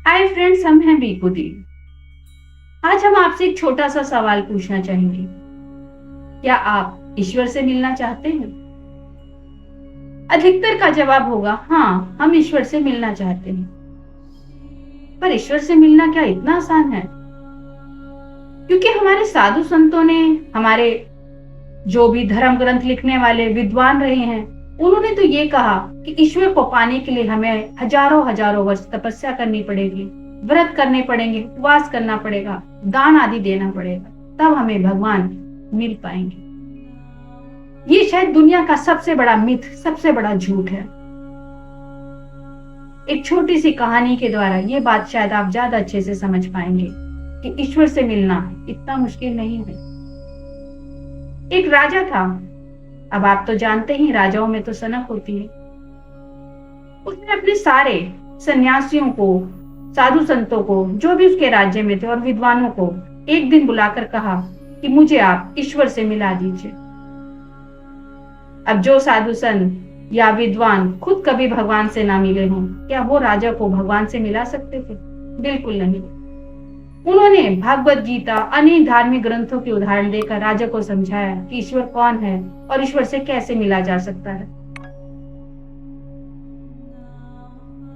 Hi friends, हम हैं बीकुदी। आज हम आपसे एक छोटा सा सवाल पूछना चाहेंगे। क्या आप ईश्वर से मिलना चाहते हैं? अधिकतर का जवाब होगा हाँ, हम ईश्वर से मिलना चाहते हैं। पर ईश्वर से मिलना क्या इतना आसान है? क्योंकि हमारे साधु संतों ने, हमारे जो भी धर्म ग्रंथ लिखने वाले विद्वान रहे हैं, उन्होंने तो ये कहा कि ईश्वर को पाने के लिए हमें हजारों हजारों वर्ष तपस्या करनी पड़ेगी, व्रत करने पड़ेंगे, उपवास करना पड़ेगा, दान आदि देना पड़ेगा, तब हमें भगवान मिल पाएंगे। ये शायद दुनिया का सबसे बड़ा मिथ, सबसे बड़ा झूठ है। एक छोटी सी कहानी के द्वारा ये बात शायद आप ज्यादा अच्छे से समझ पाएंगे कि ईश्वर से मिलना इतना मुश्किल नहीं है। एक राजा था। अब आप तो जानते ही, राजाओं में तो सनक होती है। उसने अपने सारे सन्यासियों को, साधु संतों को, जो भी उसके राज्य में थे, और विद्वानों को एक दिन बुलाकर कहा कि मुझे आप ईश्वर से मिला दीजिए। अब जो साधु संत या विद्वान खुद कभी भगवान से ना मिले हों, क्या वो राजा को भगवान से मिला सकते थे? बिल्कुल नहीं। उन्होंने भागवत गीता, अनेक धार्मिक ग्रंथों के उदाहरण देकर राजा को समझाया कि ईश्वर कौन है और ईश्वर से कैसे मिला जा सकता है।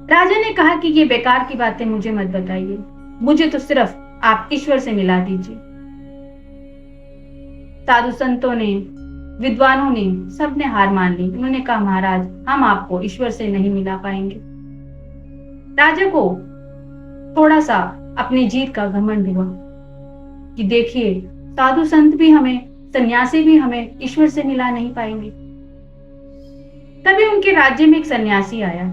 राजा ने कहा कि ये बेकार की बातें मुझे मत बताइए, मुझे तो सिर्फ आप ईश्वर से मिला दीजिए। साधु संतों ने, विद्वानों ने, सबने हार मान ली। उन्होंने कहा महाराज, हम आपको ईश्वर से नहीं मिला पाएंगे। राजा को थोड़ा सा अपनी जीत का घमंड हुआ कि देखिए, साधु संत भी हमें, सन्यासी भी हमें ईश्वर से मिला नहीं पाएंगे। तभी उनके राज्य में एक सन्यासी आया।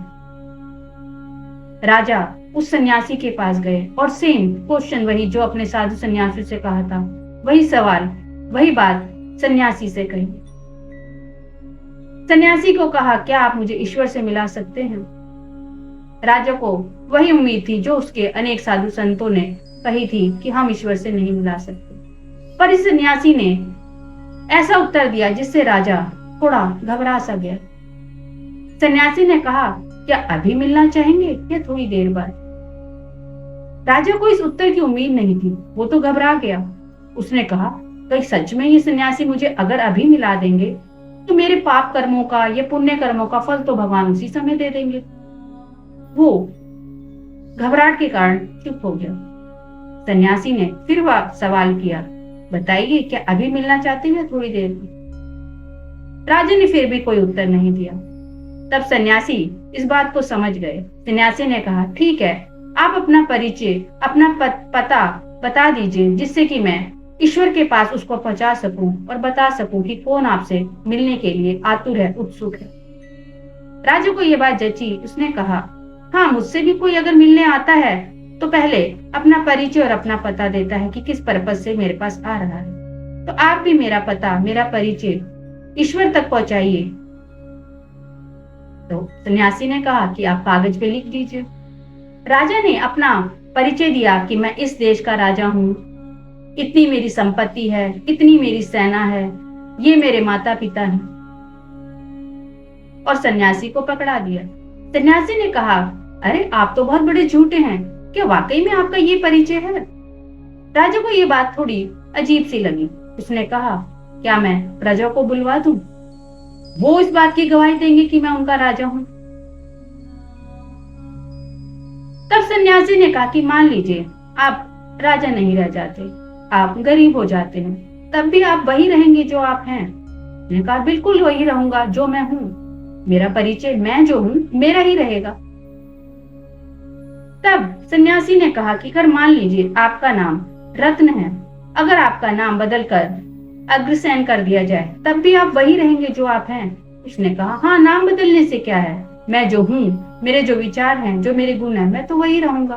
राजा उस सन्यासी के पास गए और सेम क्वेश्चन, वही जो अपने साधु सन्यासी से कहा था, वही सवाल, वही बात सन्यासी से कही। सन्यासी को कहा, क्या आप मुझे ईश्वर से मिला सकते हैं? राजा को वही उम्मीद थी जो उसके अनेक साधु संतों ने कही थी कि हम ईश्वर से नहीं मिला सकते। पर इस सन्यासी ने ऐसा उत्तर दिया जिससे राजा थोड़ा घबरा सा गया। सन्यासी ने कहा, क्या अभी मिलना चाहेंगे या थोड़ी देर बाद? राजा को इस उत्तर की उम्मीद नहीं थी, वो तो घबरा गया। उसने कहा, कहीं सच में ये सन्यासी मुझे अगर अभी मिला देंगे तो मेरे पाप कर्मों का या पुण्य कर्मों का फल तो भगवान उसी समय दे देंगे। वो घबराहट के कारण चुप हो गया। सन्यासी ने फिर वह सवाल किया, बताइए, क्या अभी मिलना चाहते हैं या थोड़ी देर में? राजा ने फिर भी कोई उत्तर नहीं दिया। तब सन्यासी इस बात को समझ गए। सन्यासी ने कहा, ठीक है, आप अपना परिचय, अपना पता बता दीजिए, जिससे कि मैं ईश्वर के पास उसको पहुंचा सकूं और बता सकूं कि कौन आपसे मिलने के लिए आतुर है, उत्सुक है। राजा को यह बात जची। उसने कहा, हाँ, मुझसे भी कोई अगर मिलने आता है तो पहले अपना परिचय और अपना पता देता है कि किस पर्पज से मेरे पास आ रहा है। तो आप भी मेरा पता, मेरा परिचय ईश्वर तक पहुंचाइए। तो सन्यासी ने कहा कि आप कागज पे लिख दीजिए। राजा ने अपना परिचय दिया कि मैं इस देश का राजा हूँ, इतनी मेरी संपत्ति है, इतनी मेरी सेना है, ये मेरे माता पिता हैं, और सन्यासी को पकड़ा दिया। सन्यासी ने कहा, अरे आप तो बहुत बड़े झूठे हैं, क्या वाकई में आपका ये परिचय है? राजा को ये बात थोड़ी अजीब सी लगी। उसने कहा, क्या मैं प्रजा को बुलवा दूं? वो इस बात की गवाही देंगे कि मैं उनका राजा हूं। तब सन्यासी ने कहा कि मान लीजिए आप राजा नहीं रह जाते, आप गरीब हो जाते हैं, तब भी आप वही रहेंगे जो आप हैं। मैंने कहा, बिल्कुल वही रहूंगा जो मैं हूं, मेरा परिचय, मैं जो हूं, मेरा ही रहेगा। तब सन्यासी ने कहा कि अगर मान लीजिए आपका नाम रत्न है, अगर आपका नाम बदलकर अग्रसेन कर दिया जाए, तब भी आप वही रहेंगे जो आप हैं। उसने कहा, हाँ, नाम बदलने से क्या है, मैं जो हूँ, मेरे जो विचार हैं, जो मेरे गुण हैं, मैं तो वही रहूंगा।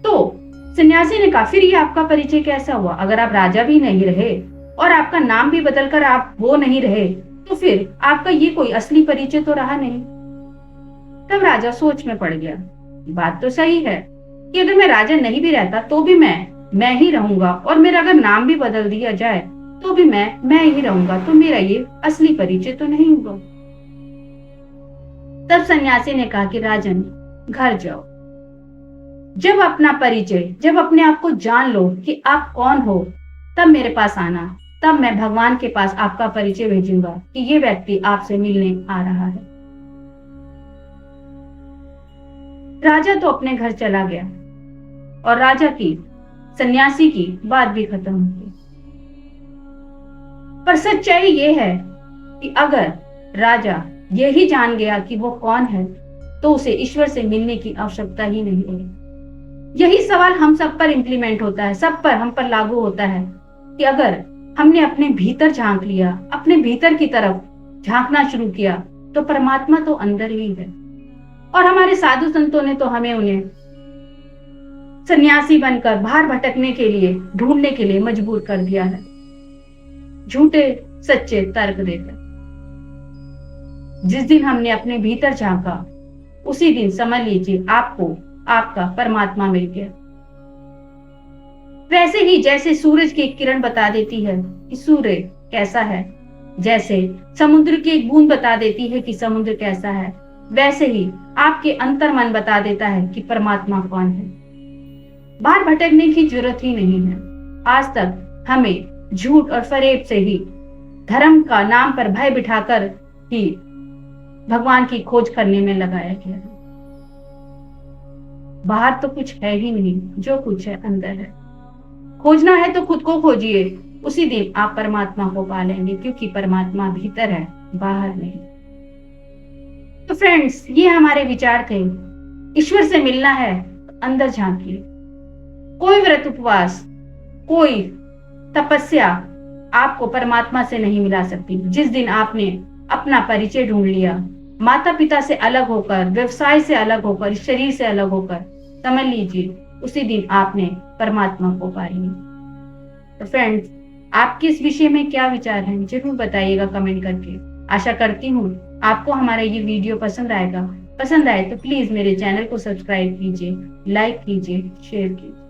तो सन्यासी ने कहा, फिर ये आपका परिचय कैसा हुआ? अगर आप राजा भी नहीं रहे और आपका नाम भी बदलकर आप वो नहीं रहे, तो फिर आपका ये कोई असली परिचय तो रहा नहीं। तब राजा सोच में पड़ गया। बात तो सही है कि अगर मैं राजा नहीं भी रहता तो भी मैं ही रहूंगा, और मेरा अगर नाम भी बदल दिया जाए तो भी मैं ही रहूंगा, तो मेरा ये असली परिचय तो नहीं होगा। तब सन्यासी ने कहा कि राजन, घर जाओ, जब अपना परिचय, जब अपने आप को जान लो कि आप कौन हो, तब मेरे पास आना। तब मैं भगवान के पास आपका परिचय भेजूंगा कि ये व्यक्ति आपसे मिलने आ रहा है। राजा तो अपने घर चला गया और राजा की, सन्यासी की बात भी खत्म हो गई। पर सच्चाई ये है कि अगर राजा यही जान गया कि वो कौन है, तो उसे ईश्वर से मिलने की आवश्यकता ही नहीं है। यही सवाल हम सब पर इंप्लीमेंट होता है, सब पर, हम पर लागू होता है कि अगर हमने अपने भीतर झांक लिया, अपने भीतर की तरफ झांकना शुरू किया, तो परमात्मा तो अंदर ही है। और हमारे साधु संतों ने तो हमें उन्हें सन्यासी बनकर बाहर भटकने के लिए, ढूंढने के लिए मजबूर कर दिया है, झूठे सच्चे तर्क देकर। जिस दिन हमने अपने भीतर झांका, उसी दिन समझ लीजिए आपको आपका परमात्मा मिल गया। वैसे ही जैसे सूरज की एक किरण बता देती है कि सूर्य कैसा है, जैसे समुद्र की एक बूंद बता देती है कि समुद्र कैसा है, वैसे ही आपके अंतर मन बता देता है कि परमात्मा कौन है। बाहर भटकने की जरूरत ही नहीं है। आज तक हमें झूठ और फरेब से ही, धर्म का नाम पर भय बिठाकर ही भगवान की खोज करने में लगाया गया है। बाहर तो कुछ है ही नहीं, जो कुछ है अंदर है। खोजना है तो खुद को खोजिए, उसी दिन आप परमात्मा को पा लेंगे, क्योंकि परमात्मा भीतर है, बाहर नहीं। तो फ्रेंड्स, ये हमारे विचार थे। ईश्वर से मिलना है तो अंदर झांकिए। कोई व्रत उपवास, कोई तपस्या आपको परमात्मा से नहीं मिला सकती। जिस दिन आपने अपना परिचय ढूंढ लिया, माता पिता से अलग होकर, व्यवसाय से अलग होकर, शरीर से अलग होकर, समझ लीजिए उसी दिन आपने परमात्मा को पा लिया। तो फ्रेंड्स, आपके इस विषय में क्या विचार हैं, जरूर बताइएगा कमेंट करके। आशा करती हूँ आपको हमारा ये वीडियो पसंद आएगा। पसंद आए तो प्लीज मेरे चैनल को सब्सक्राइब कीजिए, लाइक कीजिए, शेयर कीजिए।